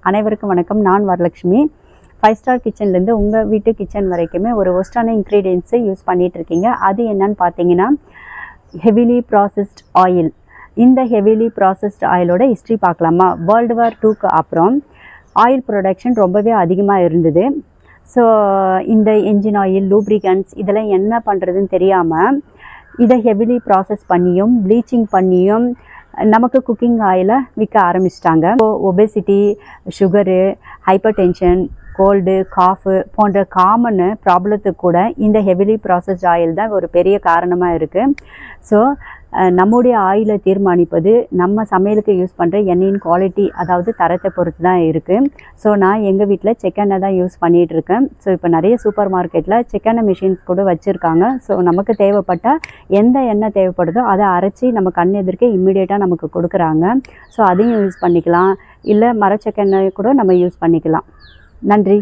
அனைவருக்கும் வணக்கம். நான் வரலட்சுமி. 5 ஸ்டார் கிச்சன்லேருந்து உங்கள் வீட்டு கிச்சன் வரைக்குமே ஒரு ஒஸ்டான இன்க்ரீடியன்ஸை யூஸ் பண்ணிகிட்ருக்கீங்க. அது என்னன்னு பார்த்தீங்கன்னா ஹெவிலி ப்ராசஸ்ட் ஆயில். இந்த ஹெவிலி ப்ராசஸ்ட் ஆயிலோட ஹிஸ்ட்ரி பார்க்கலாமா? வேர்ல்டு வார் 2க்கு அப்புறம் ஆயில் ப்ரொடக்ஷன் ரொம்பவே அதிகமாக இருந்தது. ஸோ இந்த என்ஜின் ஆயில், லூப்ரிகன்ட்ஸ் இதெல்லாம் என்ன பண்ணுறதுன்னு தெரியாமல் இதை ஹெவிலி ப்ராசஸ் பண்ணியும் ப்ளீச்சிங் பண்ணியும் நமக்கு குக்கிங் ஆயிலை விற்க ஆரம்பிச்சிட்டாங்க. Obesity, sugar, hypertension, cold, cough போன்ற காமன் ப்ராப்ளத்துக்கு கூட இந்த ஹெவிலி ப்ராசஸ்ட் ஆயில் தான் ஒரு பெரிய காரணமாக இருக்குது. ஸோ நம்முடைய ஆயிலை தீர்மானிப்பது நம்ம சமையலுக்கு யூஸ் பண்ணுற எண்ணெயின் குவாலிட்டி, அதாவது தரத்தை பொறுத்து தான் இருக்குது. ஸோ நான் எங்கள் வீட்டில் செக்கெண்ணெய் தான் யூஸ் பண்ணிகிட்ருக்கேன். ஸோ இப்போ நிறைய சூப்பர் மார்க்கெட்டில் செக்கெண்ணெய் மிஷின்ஸ் கூட வச்சுருக்காங்க. ஸோ நமக்கு தேவைப்பட்டால் எந்த எண்ணெய் தேவைப்படுதோ அதை அரைச்சி நம்ம கண் எதிர்க்க இம்மிடியேட்டாக நமக்கு கொடுக்குறாங்க. ஸோ அதையும் யூஸ் பண்ணிக்கலாம். இல்லை மரச்செக்கெண்ணெய் கூட நம்ம யூஸ் பண்ணிக்கலாம். நன்றி.